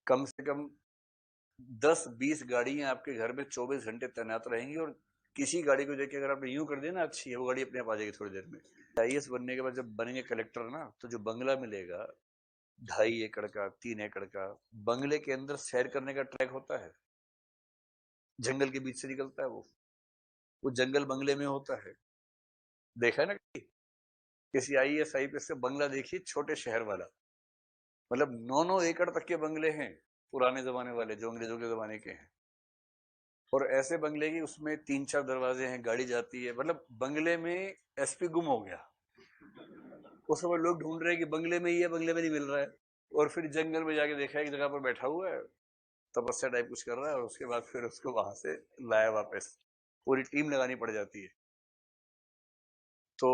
कम से कम 10-20 गाड़ियाँ आपके घर में 24 घंटे तैनात रहेंगी और किसी गाड़ी को देख के अगर आपने यूँ कर दिया ना अच्छी है, वो गाड़ी अपने आप आ जाएगी थोड़ी देर में। आईएएस बनने के बाद जब बनेंगे कलेक्टर ना, तो जो बंगला मिलेगा 2.5 एकड़ का, 3 एकड़ का, बंगले के अंदर सैर करने का ट्रैक होता है। जंगल के बीच से निकलता है वो जंगल बंगले में होता है। देखा है ना कभी? किसी आईएएस, आईपीएस का बंगला देखिए छोटे शहर वाला, मतलब 9-9 एकड़ तक के बंगले हैं, पुराने ज़माने वाले जो अंग्रेज़ों के ज़माने के हैं। और ऐसे बंगले की उसमें 3-4 दरवाजे हैं, गाड़ी जाती है, मतलब बंगले में एसपी गुम हो गया। उस समय लोग ढूँढ रहे हैं कि बंगले में ही है, बंगले में नहीं मिल रहा है। और फिर जंगल में जाके देखा एक जगह पर बैठा हुआ है, तपस्या टाइप कुछ कर रहा है और उसके बाद फिर उसको वहां से लाया वापस। पूरी टीम लगानी पड़ जाती है। तो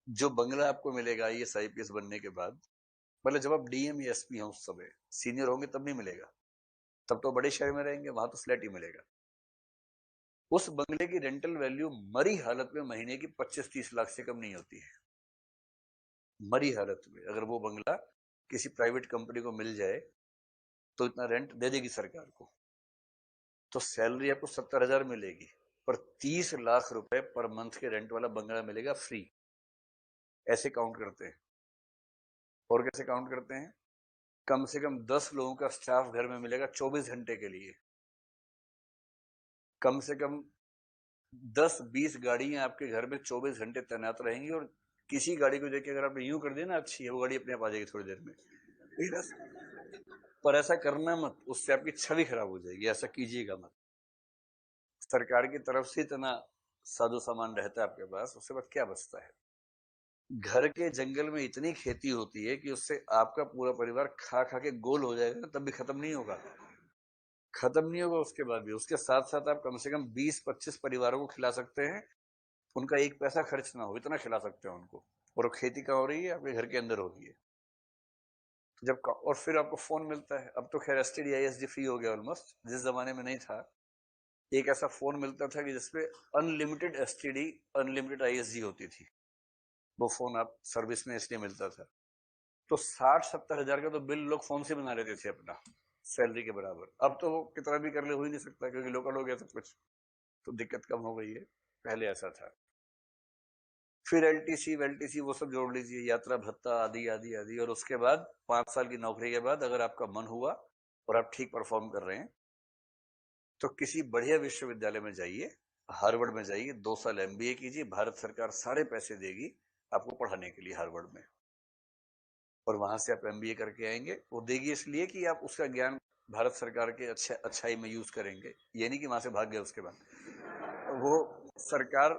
जो बंगला आपको मिलेगा आईएएस आईपीएस बनने के बाद, मतलब जब आप डीएम या एसपी हैं उस समय, सीनियर होंगे तब नहीं मिलेगा। तब तो बड़े शहर में रहेंगे, वहां तो फ्लैट ही मिलेगा। उस बंगले की रेंटल वैल्यू मरी हालत में महीने की 25-30 लाख से कम नहीं होती है। मरी हालत में अगर वो बंगला किसी प्राइवेट कंपनी को मिल जाए तो इतना रेंट दे देगी सरकार को। तो सैलरी आपको 70,000 मिलेगी, पर 30 लाख रुपए पर मंथ के रेंट वाला बंगला मिलेगा फ्री। ऐसे काउंट करते हैं। और कैसे काउंट करते हैं? कम से कम 10 लोगों का स्टाफ घर में मिलेगा 24 घंटे के लिए। कम से कम 10-20 गाड़ियां आपके घर में 24 घंटे तैनात रहेंगी और किसी गाड़ी को देख के अगर आपने यूं कर दिया ना अच्छी है, वो गाड़ी अपने आप आ जाएगी थोड़ी देर में। पर ऐसा करना मत, उससे आपकी छवि खराब हो जाएगी, ऐसा कीजिएगा मत। सरकार की तरफ से इतना साजो सामान रहता है आपके पास, उसके बाद क्या बचता है? घर के जंगल में इतनी खेती होती है कि उससे आपका पूरा परिवार खा खा के गोल हो जाएगा ना, तब भी खत्म नहीं होगा। खत्म नहीं होगा उसके बाद भी। उसके साथ साथ आप कम से कम 20-25 परिवारों को खिला सकते हैं, उनका एक पैसा खर्च ना हो, इतना खिला सकते हैं उनको। और वो खेती कहाँ हो रही है? आपके घर के अंदर हो रही है। और फिर आपको फोन मिलता है। अब तो खैर एसटीडी आईएसडी फ्री हो गया ऑलमोस्ट, जिस जमाने में नहीं था। एक ऐसा फोन मिलता था कि जिसपे अनलिमिटेड एसटीडी, अनलिमिटेड आईएसडी होती थी। वो फोन आप सर्विस में इसलिए मिलता था। तो 60-70 हजार का तो बिल लोग फोन से बना लेते थे अपना, सैलरी के बराबर। अब तो वो कितना भी कर ले हो ही नहीं सकता, क्योंकि लोकल हो गया सब कुछ। तो दिक्कत कम हो गई है, पहले ऐसा था। फिर एलटीसी वेलटीसी वो सब जोड़ लीजिए, यात्रा भत्ता आदि आदि आदि। और उसके बाद 5 साल की नौकरी के बाद अगर आपका मन हुआ और आप ठीक परफॉर्म कर रहे हैं, तो किसी बढ़िया विश्वविद्यालय में जाइए, हार्वर्ड में जाइए, 2 साल एमबीए कीजिए। भारत सरकार सारे पैसे देगी आपको पढ़ाने के लिए हार्वर्ड में। और वहां से आप एमबीए करके आएंगे। वो देगी इसलिए कि आप उसका ज्ञान भारत सरकार के अच्छाई में यूज करेंगे, ये नहीं कि वहां से भाग गए उसके बाद। वो सरकार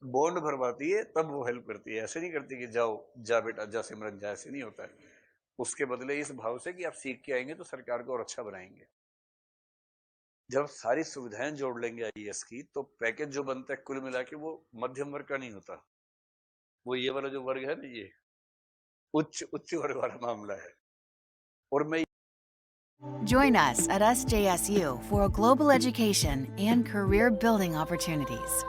बॉन्ड भरवाती है, तब वो हेल्प करती है। ऐसे नहीं करती कि जाओ, जा बेटा जा, सिमरन जा, ऐसे नहीं होता है। उसके बदले इस भाव से कि आप सीख के आएंगे तो सरकार को और अच्छा बनाएंगे। जब सारी सुविधाएं जोड़ लेंगे आईएएस की, तो पैकेज जो बनता है कुल मिला के, वो मध्यम वर्ग का नहीं होता। वो ये वाला जो वर्ग है ना, ये उच्च उच्च वर्ग वाला मामला है। और मैं Join us at SJSU for global education and career building opportunities.